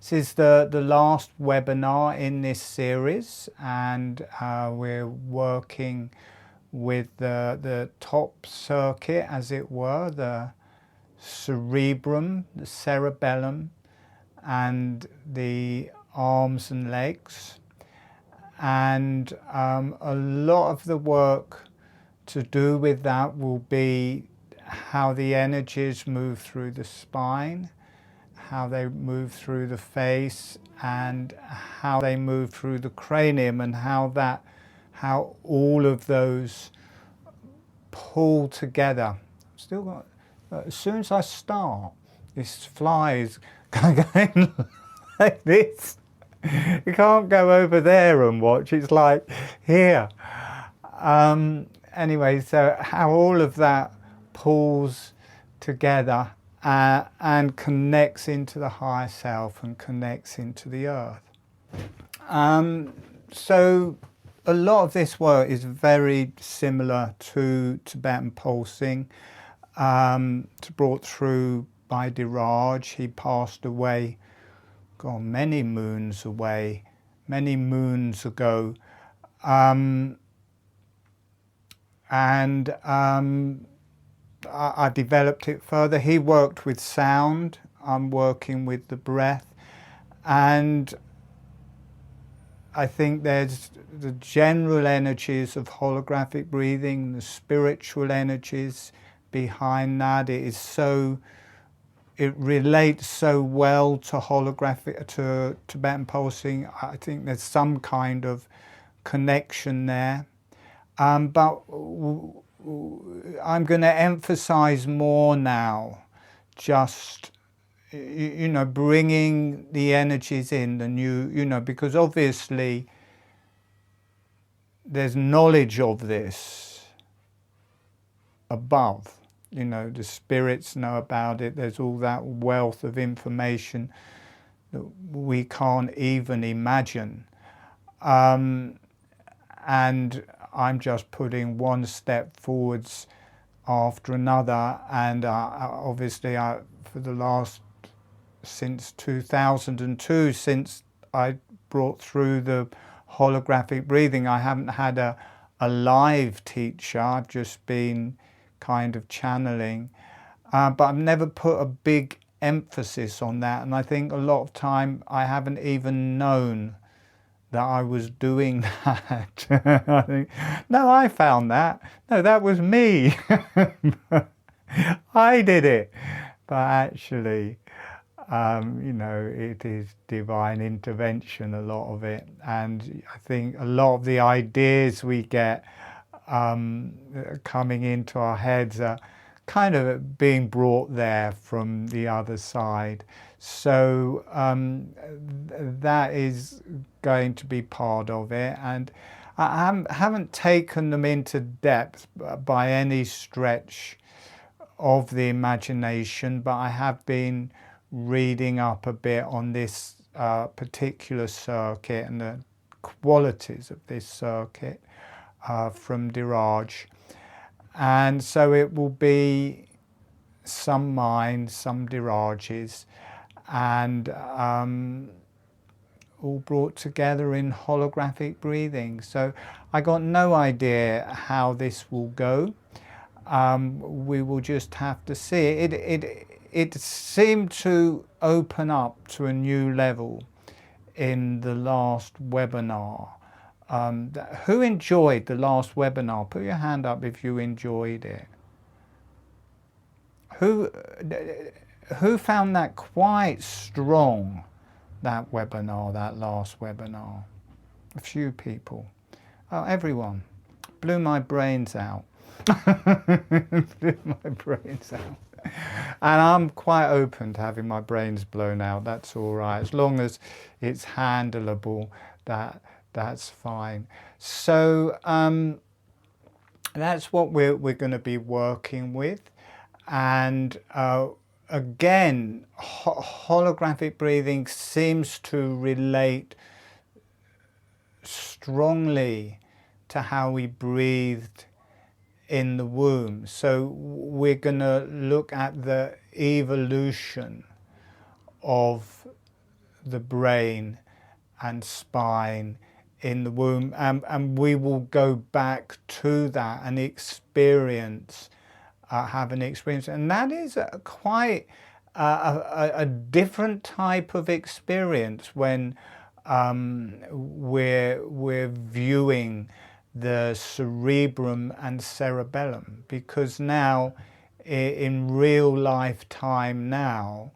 This is the last webinar in this series, and we're working with the top circuit, as it were, the cerebrum, the cerebellum, and the arms and legs. And a lot of the work to do with that will be how the energies move through the spine, how they move through the face, and how they move through the cranium, and how all of those pull together. Still got, as soon as I start, this fly is going like this. You can't go over there and watch, it's like here. Anyway, so how all of that pulls together and connects into the higher self and connects into the earth. So a lot of this work is very similar to Tibetan pulsing, brought through by Diraj. He passed away, God, many moons ago. I developed it further. He worked with sound, I'm working with the breath, and I think there's the general energies of holographic breathing, the spiritual energies behind that. It relates so well to to Tibetan pulsing. I think there's some kind of connection there. But I'm going to emphasize more now, just, bringing the energies in, the new, because obviously there's knowledge of this above. The spirits know about it. There's all that wealth of information that we can't even imagine. And I'm just putting one step forwards after another, and obviously since 2002, since I brought through the holographic breathing, I haven't had a live teacher. I've just been kind of channeling, but I've never put a big emphasis on that, and I think a lot of time I haven't even known that I was doing that. I think, no, I found that. No, that was me. I did it. But actually, it is divine intervention, a lot of it. And I think a lot of the ideas we get coming into our heads are kind of being brought there from the other side. So that is going to be part of it, and I haven't taken them into depth by any stretch of the imagination, but I have been reading up a bit on this particular circuit and the qualities of this circuit from Diraj. And so it will be some mine, some Diraj's, and all brought together in holographic breathing. So I got no idea how this will go. We will just have to see. It seemed to open up to a new level in the last webinar. Who enjoyed the last webinar? Put your hand up if you enjoyed it. Who found that quite strong, that webinar, that last webinar? A few people. Oh, everyone. Blew my brains out. Blew my brains out. And I'm quite open to having my brains blown out. That's all right. As long as it's handleable, that's fine. So that's what we're going to be working with. And again, holographic breathing seems to relate strongly to how we breathed in the womb. So we're going to look at the evolution of the brain and spine in the womb, and we will go back to that and experience, have an experience, and that is quite a different type of experience when we're viewing the cerebrum and cerebellum, because now in real life time now,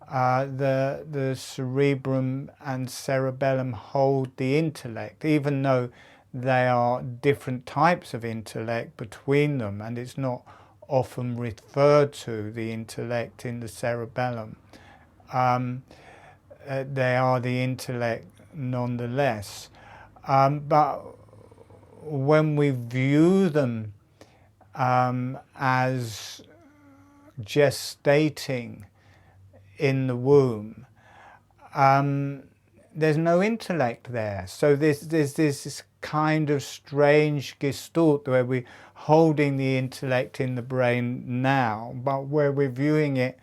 the cerebrum and cerebellum hold the intellect, even though they are different types of intellect between them, and it's not often referred to the intellect in the cerebellum. They are the intellect nonetheless. But when we view them as gestating in the womb, there's no intellect there. So there's this kind of strange gestalt where we're holding the intellect in the brain now, but where we're viewing it,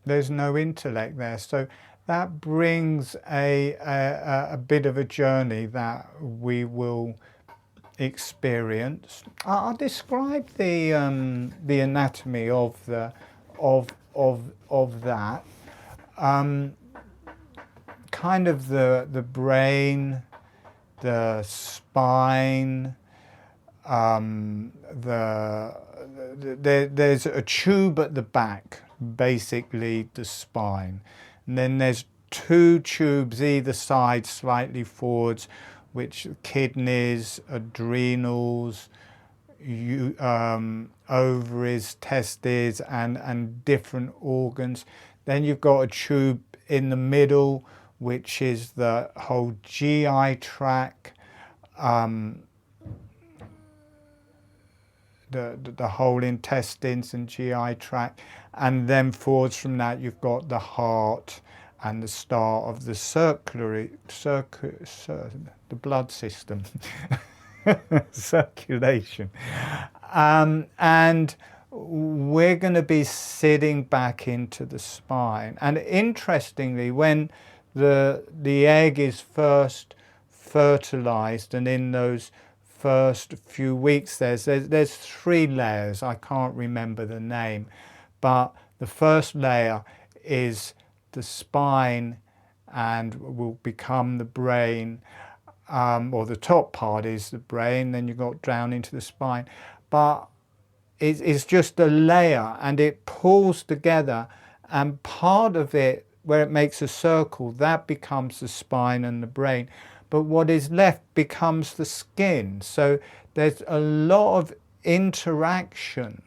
there's no intellect there. So that brings a bit of a journey that we will experience. I'll describe the anatomy of that. Kind of the brain, the spine, there's a tube at the back, basically the spine, and then there's two tubes either side, slightly forwards, which kidneys, adrenals, ovaries, testes, and different organs. Then you've got a tube in the middle, which is the whole GI tract, the whole intestines and GI tract, and then forwards from that you've got the heart and the start of the the blood system, circulation. And we're going to be sitting back into the spine. And interestingly, when the egg is first fertilized, and in those first few weeks there's three layers, I can't remember the name, but the first layer is the spine and will become the brain, or the top part is the brain, then you got down into the spine, but it's just a layer and it pulls together, and part of it where it makes a circle, that becomes the spine and the brain, but what is left becomes the skin. So there's a lot of interaction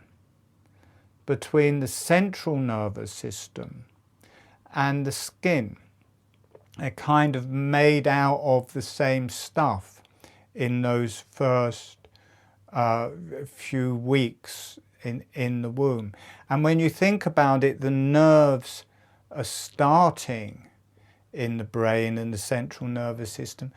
between the central nervous system and the skin. They're kind of made out of the same stuff in those first few weeks in the womb. And when you think about it, the nerves are starting in the brain and the central nervous system,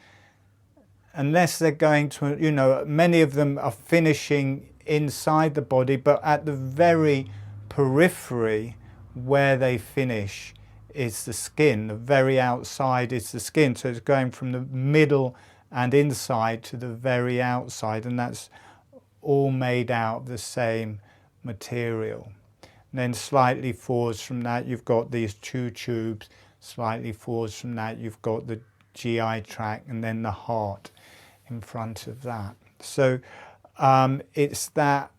unless they're going to, you know, many of them are finishing inside the body, but at the very periphery where they finish is the skin. The very outside is the skin, so it's going from the middle and inside to the very outside, and that's all made out of the same material. And then slightly forwards from that you've got these two tubes, slightly forwards from that you've got the GI tract, and then the heart in front of that. So it's that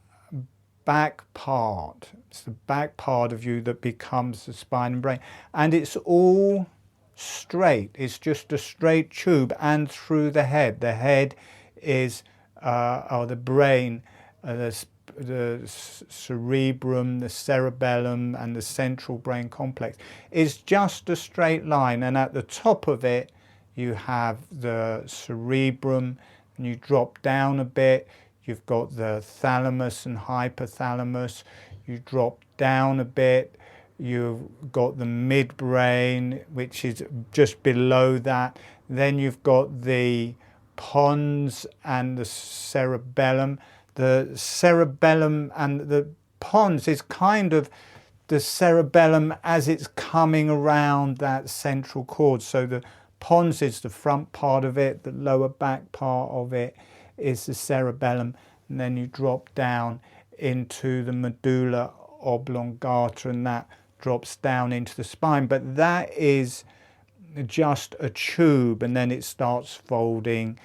back part, it's the back part of you that becomes the spine and brain, and it's all straight, it's just a straight tube, and through the head. The head is or the brain, the cerebrum, the cerebellum, and the central brain complex is just a straight line, and at the top of it you have the cerebrum, and you drop down a bit, you've got the thalamus and hypothalamus, you drop down a bit, you've got the midbrain, which is just below that, then you've got the pons and the cerebellum. The cerebellum and the pons is kind of the cerebellum as it's coming around that central cord. So the pons is the front part of it, the lower back part of it is the cerebellum, and then you drop down into the medulla oblongata, and that drops down into the spine. But that is just a tube, and then it starts folding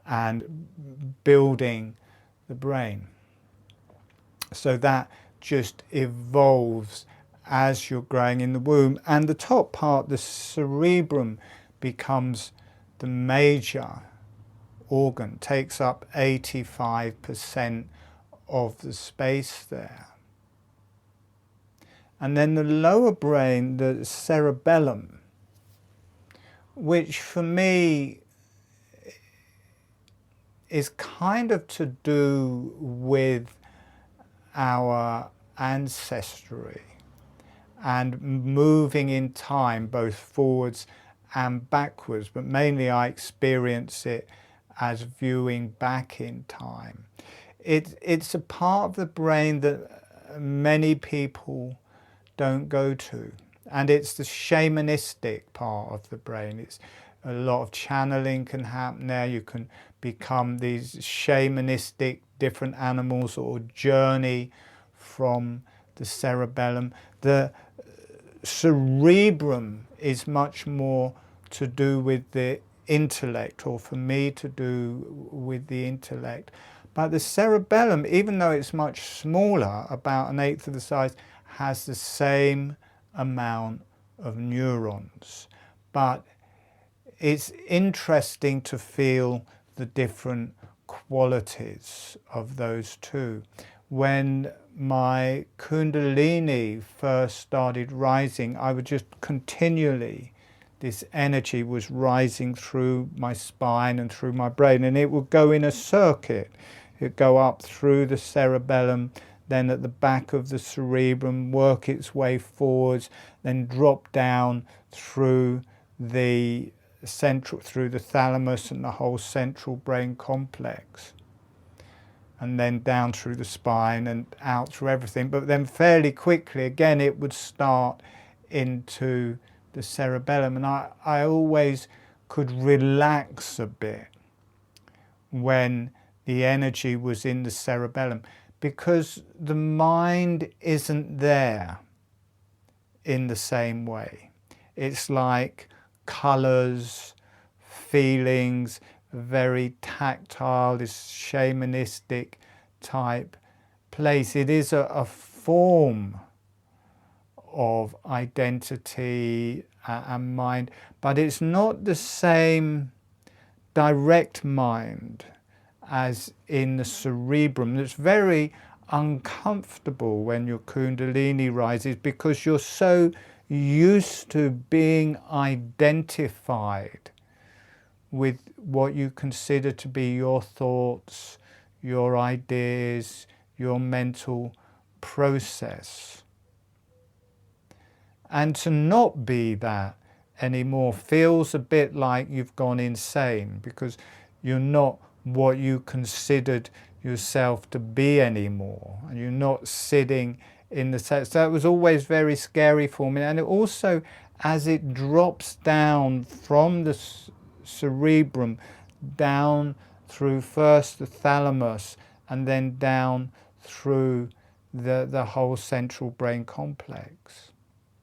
and building the brain. So that just evolves as you're growing in the womb, and the top part, the cerebrum, becomes the major organ, takes up 85% of the space there. And then the lower brain, the cerebellum, which for me is kind of to do with our ancestry and moving in time, both forwards and backwards, but mainly I experience it as viewing back in time. It's a part of the brain that many people don't go to, and it's the shamanistic part of the brain. It's a lot of channeling can happen there. You can become these shamanistic different animals or journey from the cerebellum. The cerebrum is much more to do with the intellect, or for me to do with the intellect. But the cerebellum, even though it's much smaller, about 1/8 of the size, has the same amount of neurons. But it's interesting to feel the different qualities of those two. When my Kundalini first started rising, I would just continually, this energy was rising through my spine and through my brain, and it would go in a circuit. It would go up through the cerebellum, then at the back of the cerebrum, work its way forwards, then drop down through the through the thalamus and the whole central brain complex, and then down through the spine and out through everything. But then fairly quickly, again, it would start into the cerebellum, and I always could relax a bit when the energy was in the cerebellum, because the mind isn't there in the same way. It's like colours, feelings, very tactile, this shamanistic type place. It is a form of identity and mind, but it's not the same direct mind as in the cerebrum. It's very uncomfortable when your Kundalini rises, because you're so used to being identified with what you consider to be your thoughts, your ideas, your mental process. And to not be that anymore feels a bit like you've gone insane, because you're not what you considered yourself to be anymore, and you're not sitting in the set. So that was always very scary for me. And it also, as it drops down from the cerebrum down through first the thalamus and then down through the whole central brain complex.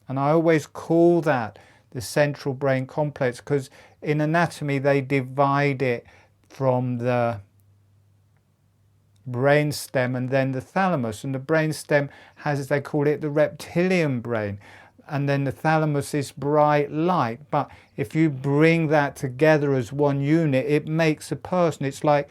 And I always call that the central brain complex, because in anatomy they divide it from the brainstem and then the thalamus, and the brainstem has, as they call it, the reptilian brain, and then the thalamus is bright light. But if you bring that together as one unit, it makes a person. It's like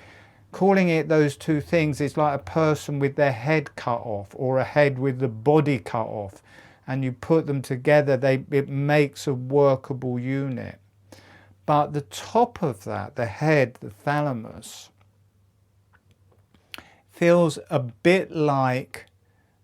calling it those two things. It's like a person with their head cut off, or a head with the body cut off, and you put them together, it makes a workable unit. But the top of that, the head, the thalamus, feels a bit like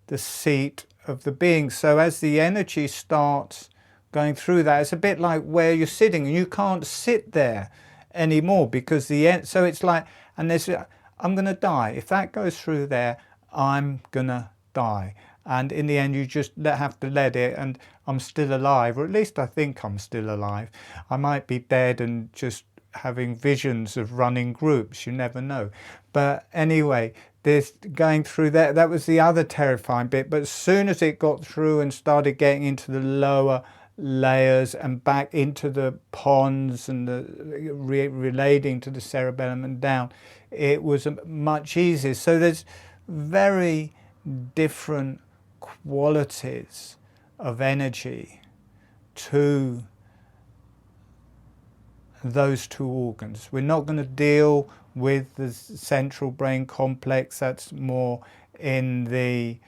the seat of the being. So as the energy starts going through that, it's a bit like where you're sitting, and you can't sit there anymore, because so it's like, and there's, I'm going to die. If that goes through there, I'm going to die. And in the end, you just have to let it, and I'm still alive, or at least I think I'm still alive. I might be dead and just having visions of running groups, you never know. But anyway, this going through that was the other terrifying bit. But as soon as it got through and started getting into the lower layers and back into the pons and the relating to the cerebellum and down, it was much easier. So there's very different qualities of energy to those two organs. We're not going to deal with the central brain complex. That's more in the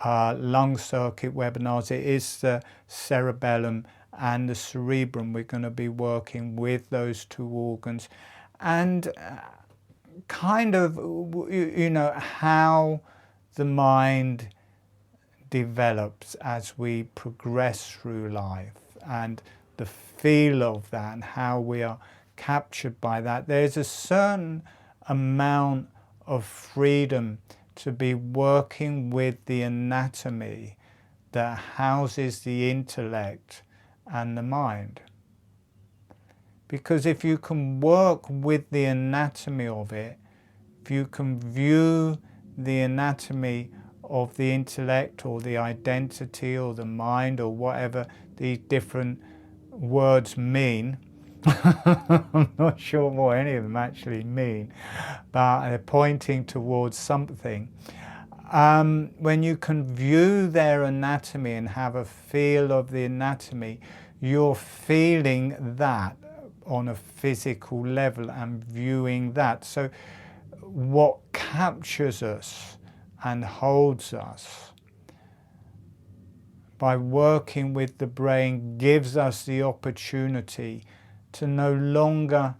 lung circuit webinars. It is the cerebellum and the cerebrum. We're going to be working with those two organs, and kind of, you know, how the mind develops as we progress through life, and the feel of that, and how we are captured by that. There's a certain amount of freedom to be working with the anatomy that houses the intellect and the mind. Because if you can work with the anatomy of it, if you can view the anatomy of the intellect or the identity or the mind or whatever these different words mean, I'm not sure what any of them actually mean, but they're pointing towards something. When you can view their anatomy and have a feel of the anatomy, you're feeling that on a physical level and viewing that. So what captures us and holds us by working with the brain gives us the opportunity to no longer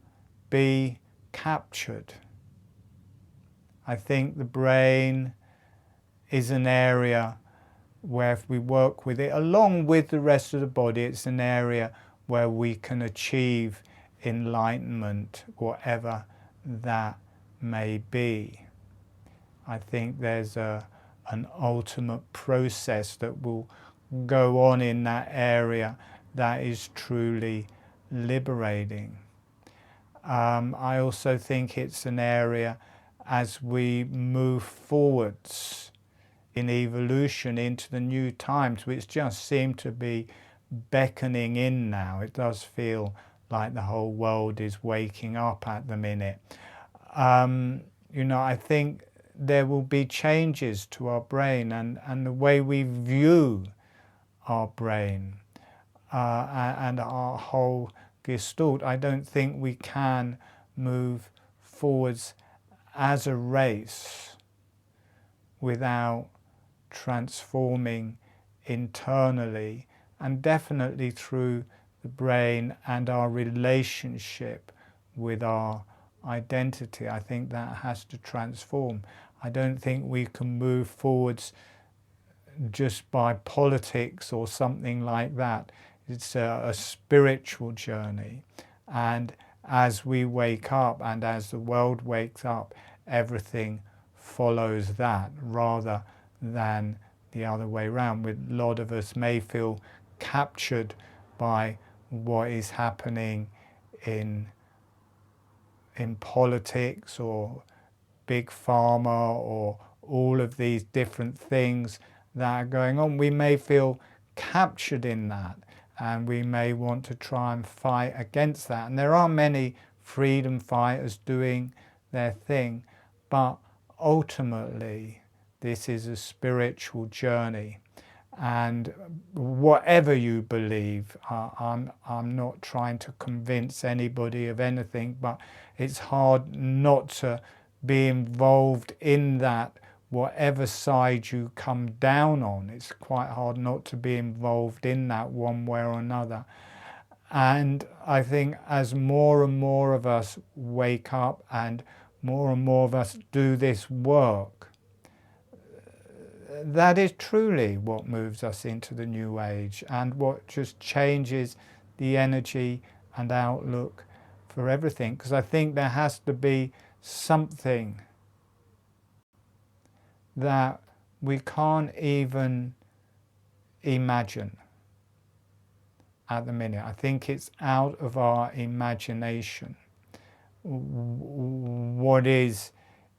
be captured. I think the brain is an area where if we work with it along with the rest of the body, it's an area where we can achieve enlightenment, whatever that may be. I think there's an ultimate process that will go on in that area that is truly liberating. I also think it's an area as we move forwards in evolution into the new times, which just seem to be beckoning in now. It does feel like the whole world is waking up at the minute. You know, I think there will be changes to our brain and the way we view our brain and our whole gestalt. I don't think we can move forwards as a race without transforming internally, and definitely through the brain and our relationship with our identity. I think that has to transform. I don't think we can move forwards just by politics or something like that. It's a spiritual journey, and as we wake up and as the world wakes up, everything follows that rather than the other way around. A lot of us may feel captured by what is happening in politics or big pharma or all of these different things that are going on. We may feel captured in that, and we may want to try and fight against that. And there are many freedom fighters doing their thing, but ultimately this is a spiritual journey. And whatever you believe, I'm not trying to convince anybody of anything, but it's hard not to be involved in that, whatever side you come down on. It's quite hard not to be involved in that one way or another. And I think as more and more of us wake up and more of us do this work, that is truly what moves us into the new age and what just changes the energy and outlook for everything. Because I think there has to be something that we can't even imagine at the minute. I think it's out of our imagination what is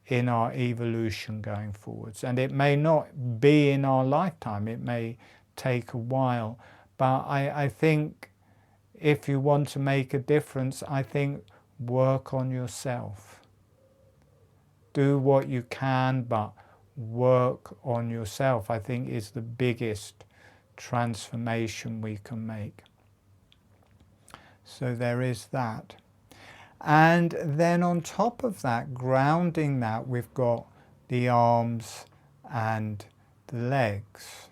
in our evolution going forwards. And it may not be in our lifetime, it may take a while, but I think if you want to make a difference, I think work on yourself. Do what you can, but work on yourself, I think, is the biggest transformation we can make. So there is that. And then on top of that, grounding that, we've got the arms and the legs.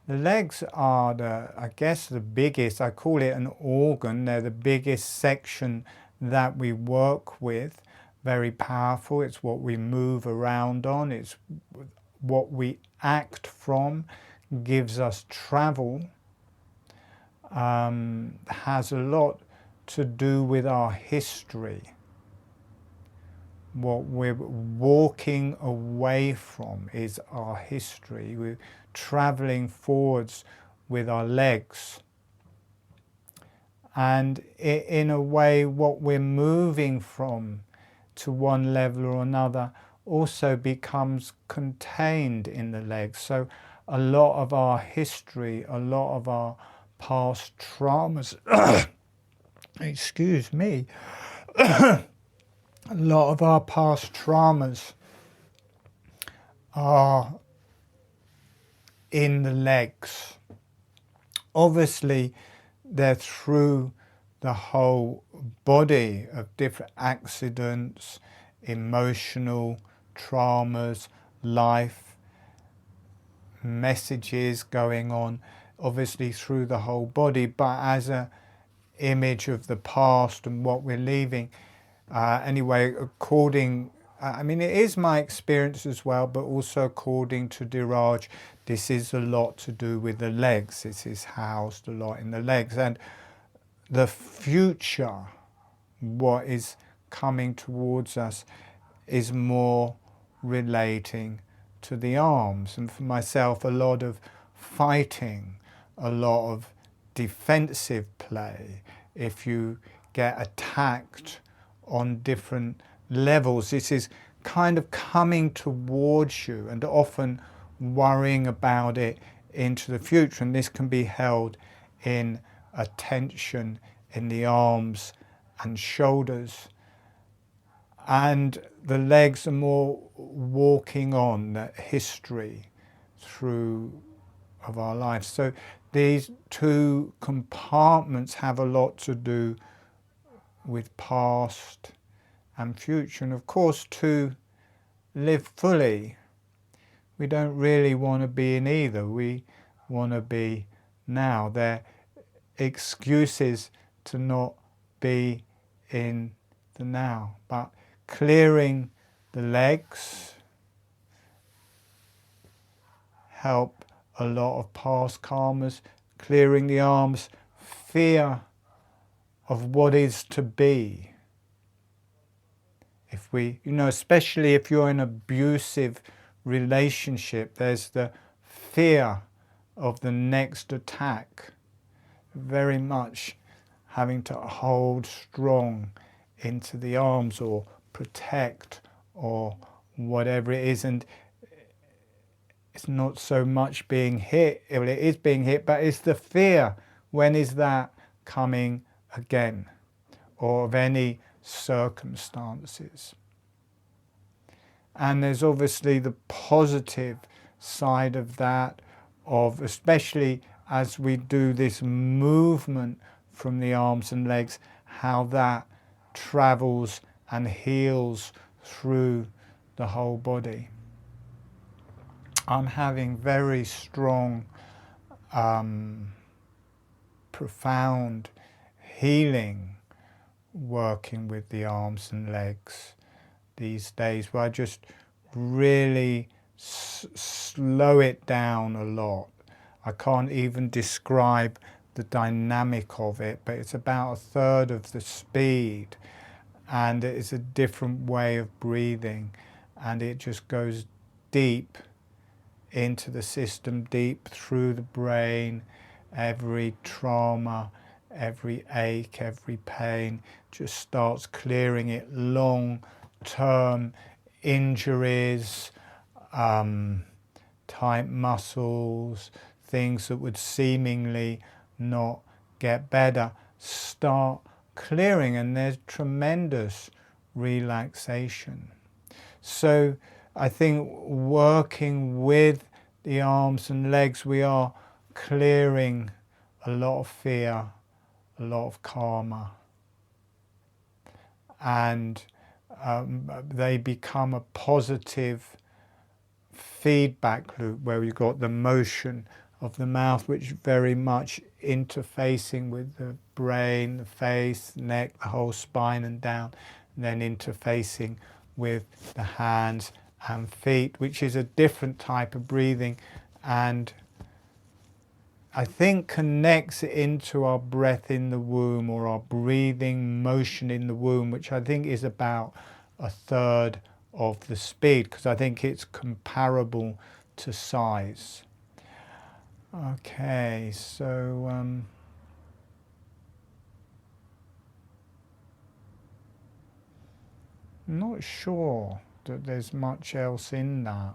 The legs are I guess the biggest, I call it an organ, they're the biggest section that we work with. Very powerful, it's what we move around on, it's what we act from, gives us travel, has a lot to do with our history. What we're walking away from is our history. We're traveling forwards with our legs. And in a way, what we're moving from to one level or another also becomes contained in the legs. So a lot of our history, a lot of our past traumas, excuse me, a lot of our past traumas are in the legs. Obviously, they're through the whole body of different accidents, emotional traumas, life, messages going on, obviously through the whole body, but as an image of the past and what we're leaving. Anyway, I mean, it is my experience as well, but also according to Diraj, this is a lot to do with the legs. This is housed a lot in the legs. And the future, what is coming towards us, is more relating to the arms. And for myself, a lot of fighting, a lot of defensive play. If you get attacked on different levels, this is kind of coming towards you and often worrying about it into the future. And this can be held in a tension in the arms and shoulders. And the legs are more walking on that history through of our lives. So these two compartments have a lot to do with past and future. And of course, to live fully, we don't really want to be in either. We want to be now. They're excuses to not be in the now. But clearing the legs help a lot of past karmas. Clearing the arms, fear of what is to be. If we, especially if you're in an abusive relationship, there's the fear of the next attack. Very much having to hold strong into the arms or protect or whatever it is. And it's not so much being hit, well, it is being hit, but it's the fear. When is that coming again? Or of any circumstances. And there's obviously the positive side of that, of especially as we do this movement from the arms and legs, how that travels and heals through the whole body. I'm having very strong, profound healing working with the arms and legs these days, where I just really slow it down a lot. I can't even describe the dynamic of it, but it's about a third of the speed, and it's a different way of breathing, and it just goes deep into the system, deep through the brain. Every trauma, every ache, every pain just starts clearing it. Long-term injuries, tight muscles, things that would seemingly not get better, start clearing, and there's tremendous relaxation. So I think working with the arms and legs, we are clearing a lot of fear, a lot of karma, and they become a positive feedback loop where we've got the motion of the mouth, which very much interfacing with the brain, the face, neck, the whole spine and down, and then interfacing with the hands and feet, which is a different type of breathing, and I think connects into our breath in the womb, or our breathing motion in the womb, which I think is about a third of the speed, because I think it's comparable to size. Okay, so I'm not sure that there's much else in that.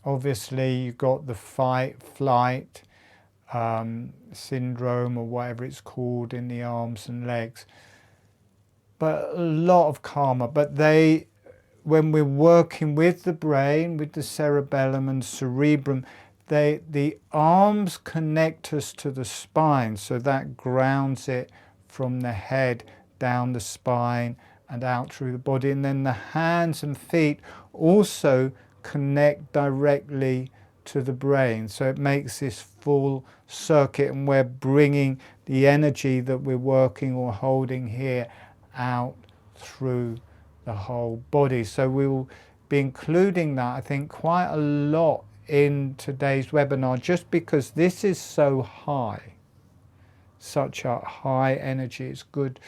Obviously, you've got the fight-flight syndrome, or whatever it's called, in the arms and legs. But a lot of karma. But when we're working with the brain, with the cerebellum and cerebrum, the arms connect us to the spine, so that grounds it from the head down the spine and out through the body. And then the hands and feet also connect directly to the brain, so it makes this full circuit, and we're bringing the energy that we're working or holding here out through the whole body. So we will be including that, I think, quite a lot in today's webinar, just because this is so high, such a high energy. It's good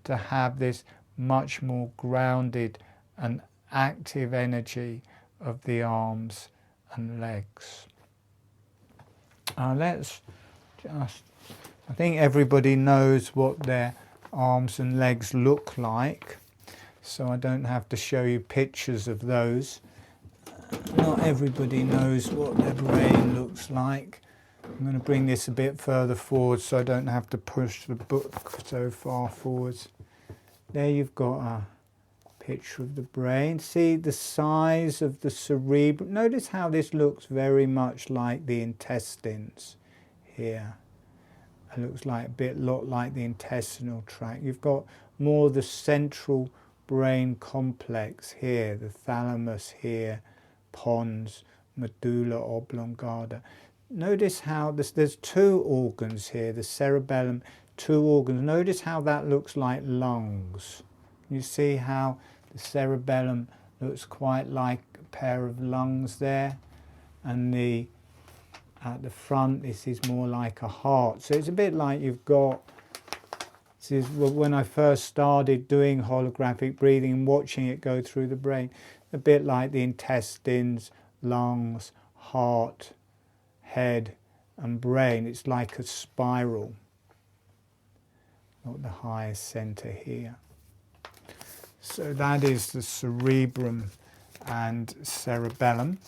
to have this much more grounded and active energy of the arms and legs. Let's just, I think everybody knows what their arms and legs look like, so I don't have to show you pictures of those. Not everybody knows what their brain looks like. I'm going to bring this a bit further forward so I don't have to push the book so far forwards. There you've got a picture of the brain. See the size of the cerebrum. Notice how this looks very much like the intestines here. It looks like a lot like the intestinal tract. You've got more the central brain complex here, the thalamus here, pons, medulla oblongata. Notice how there's two organs here, the cerebellum, two organs. Notice how that looks like lungs. You see how the cerebellum looks quite like a pair of lungs there, and at the front this is more like a heart. So it's a bit like you've got, this is when I first started doing holographic breathing and watching it go through the brain, a bit like the intestines, lungs, heart, head and brain. It's like a spiral. Got the highest center here. So that is the cerebrum and cerebellum.